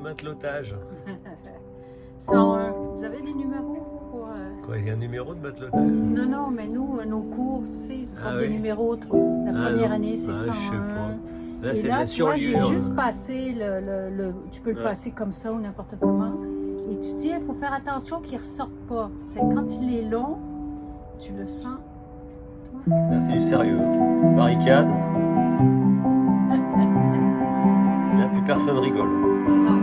matelotage. 101. Vous avez les numéros pour, Quoi, il y a un numéro de matelotage? Non, non, mais nous, nos cours, tu sais, ils portent des numéros. La première année, c'est 101. Je sais pas. Là, Et c'est de là, la tu vois, j'ai surliure. juste passé tu peux le passer comme ça ou n'importe comment. Et tu dis, il faut faire attention qu'il ne ressorte pas. C'est quand il est long, tu le sens. Toi. Là, c'est du sérieux. Barricade. Et là, plus personne rigole. Non.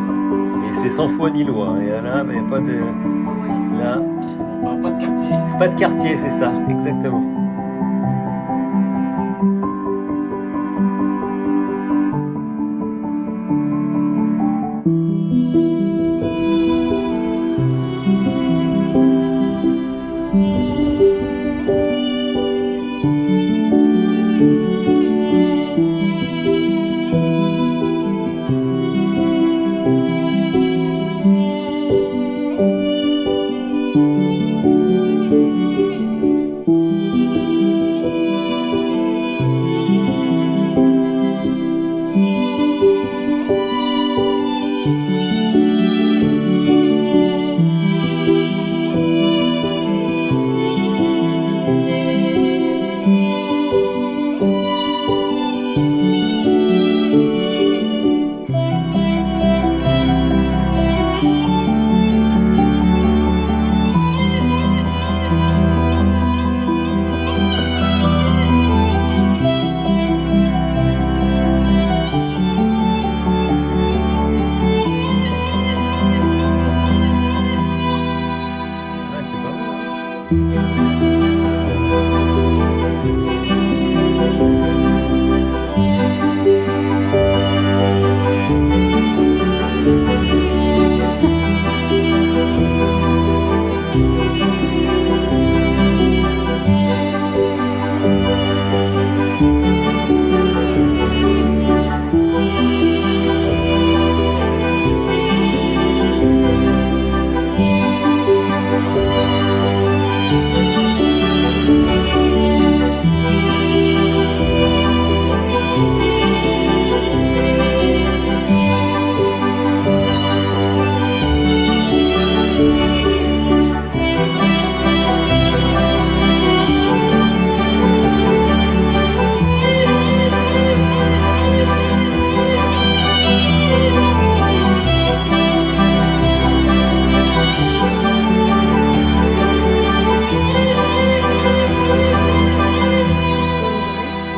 Et c'est sans foi ni loi. Et là, mais il n'y a pas de. Oui. Là, Pas de quartier. c'est pas de quartier, c'est ça, exactement. Ouais, c'est pas mal.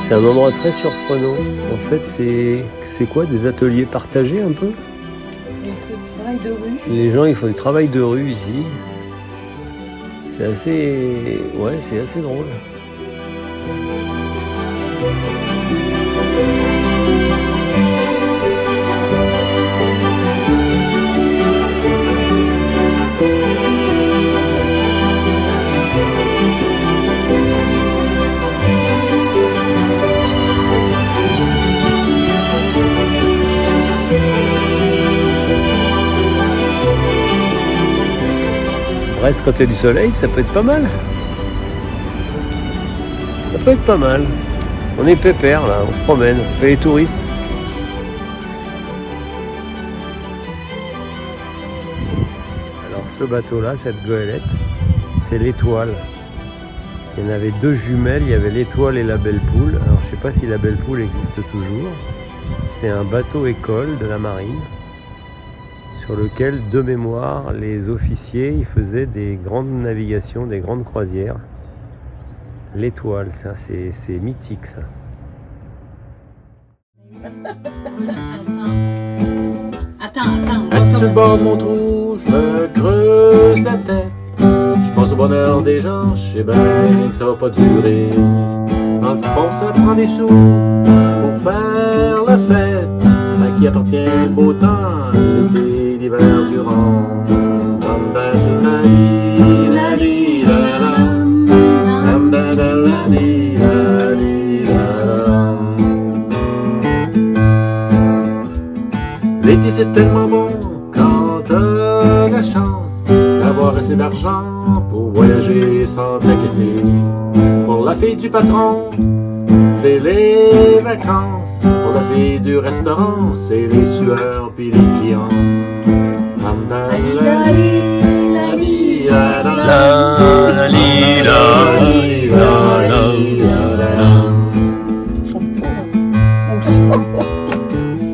C'est un endroit très surprenant. En fait, c'est quoi, des ateliers partagés un peu? C'est un travail de rue. Les gens, ils font du travail de rue ici. C'est assez... Ouais, c'est assez drôle. Brest, quand il y a du soleil, ça peut être pas mal. Ça peut être pas mal. On est pépère là, on se promène, on fait les touristes. Alors ce bateau-là, cette goélette, c'est l'Étoile. Il y en avait deux jumelles, il y avait l'Étoile et la Belle Poule. Alors je sais pas si la Belle Poule existe toujours. C'est un bateau école de la marine, sur lequel, de mémoire, les officiers ils faisaient des grandes navigations, des grandes croisières. L'Étoile, ça, c'est mythique, ça. Attends. Assis sur le bord de mon trou, je me creuse la tête. Je pense au bonheur des gens, je sais bien que ça va pas durer. Dans le fond, ça prend des sous pour faire la fête. À qui appartient le beau temps, l'été, l'hiver durant. L'été c'est tellement bon quand t'as la chance d'avoir assez d'argent pour voyager sans t'inquiéter. Pour la fille du patron, c'est les vacances. Pour la fille du restaurant, c'est les sueurs puis les clients.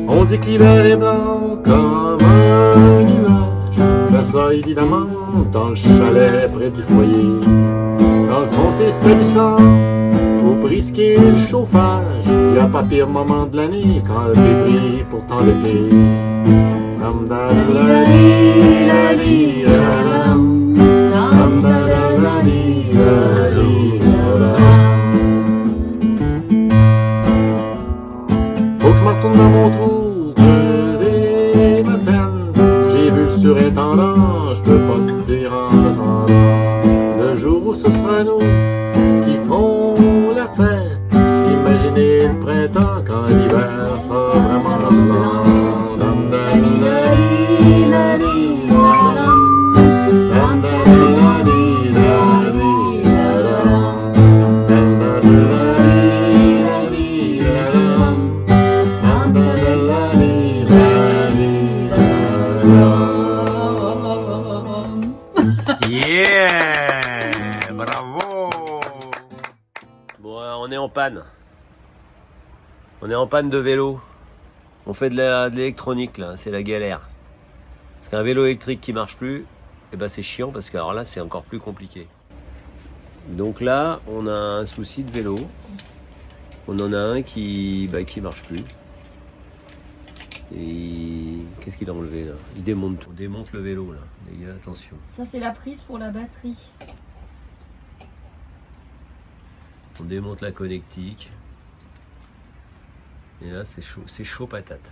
On dit que l'hiver est blanc comme un nuage. Ben ça évidemment dans le chalet près du foyer. Dans le fond c'est salissant, faut brisquer le chauffage. Y a pas pire moment de l'année quand le débris pourtant l'été. Faut que je me retourne dans mon trou, creuser ma peine. J'ai vu le surintendant, je peux pas te dire en attendant. Le jour où ce sera nous qui ferons la fête. Imaginez le printemps quand l'hiver sera vraiment blanc. Yeah! Bravo! Bon, on est en panne. On est en panne de vélo. On fait de l'électronique là, c'est la galère. Parce qu'un vélo électrique qui marche plus, eh ben c'est chiant parce que alors là c'est encore plus compliqué. Donc là, on a un souci de vélo. On en a un qui marche plus. Et qu'est-ce qu'il a enlevé là? Il démonte tout. On démonte le vélo là. Les gars, attention. Ça c'est la prise pour la batterie. On démonte la connectique. Et là c'est chaud patate.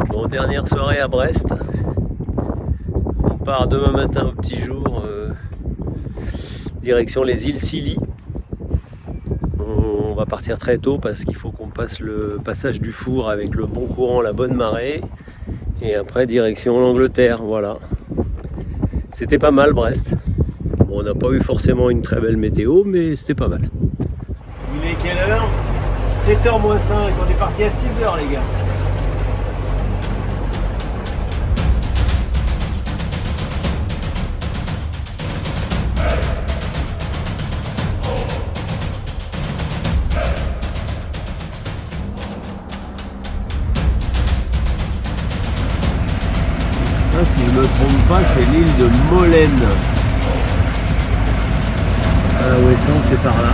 Bon, dernière soirée à Brest. On part demain matin au petit jour, direction les îles Scilly. On va partir très tôt parce qu'il faut qu'on passe le passage du Four avec le bon courant, la bonne marée. Et après direction l'Angleterre, voilà. C'était pas mal Brest. Bon, on n'a pas eu forcément une très belle météo, mais c'était pas mal. Il est quelle heure? 7h moins 5, on est parti à 6h les gars. Si je me trompe pas, c'est l'île de Molène. Ah ouais, ça c'est par là.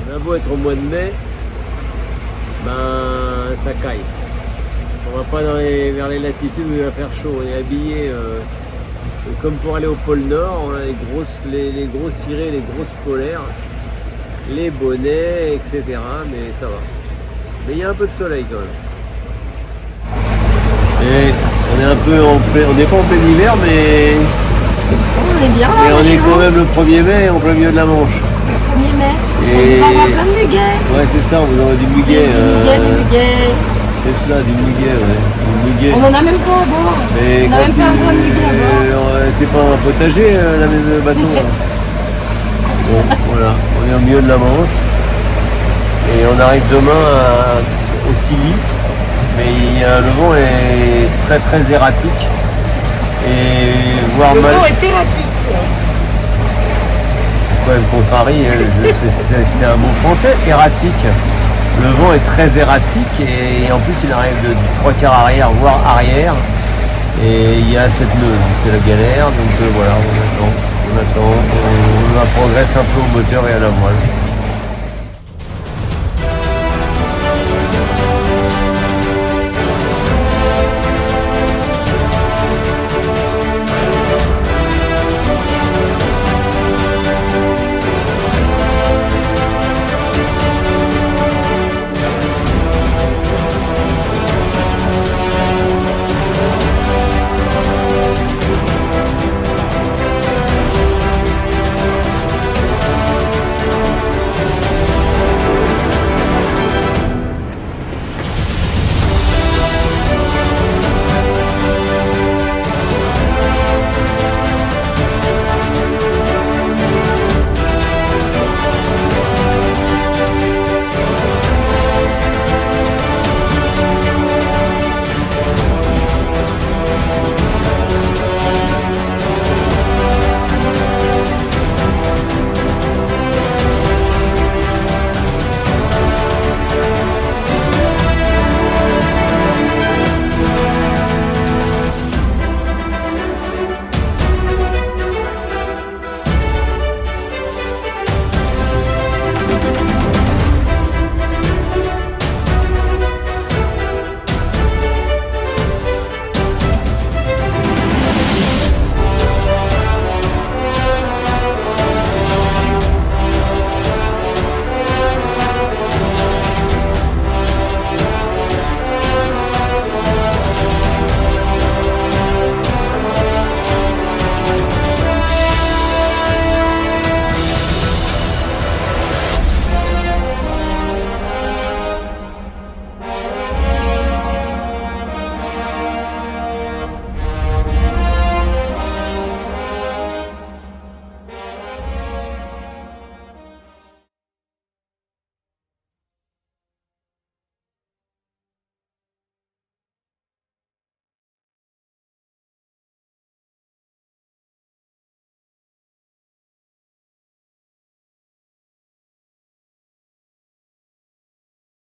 On a beau être au mois de mai, ben ça caille. On va pas vers les latitudes où il va faire chaud. On est habillé comme pour aller au pôle Nord. On a les grosses cirés, les grosses polaires, les bonnets, etc. Mais ça va. Mais il y a un peu de soleil quand même. Et on est un peu on n'est pas en plein hiver, mais On est bien là. on est chaud. quand même le 1er mai en plein milieu de la Manche. C'est le 1er mai. Et- On vous envoie plein de muguets. Ouais, c'est ça, on vous envoie du muguet. Du muguet. C'est cela, du muguet, ouais. Du muguet. On en a même pas à bord. Mais On a quand même pas un bras de muguet à bord. c'est pas un potager, la même bateau. Là. Bon, voilà, on est au milieu de la Manche. Et on arrive demain au Scilly. Mais le vent est très très erratique. Et voire Le mal. vent est erratique. Ouais, le contrarie, c'est un mot français, erratique. Le vent est très erratique et en plus il arrive du 3/4 arrière, voire arrière. Et il y a cette nœud, donc c'est la galère. Donc voilà, on attend, on progresse un peu au moteur et à la voile.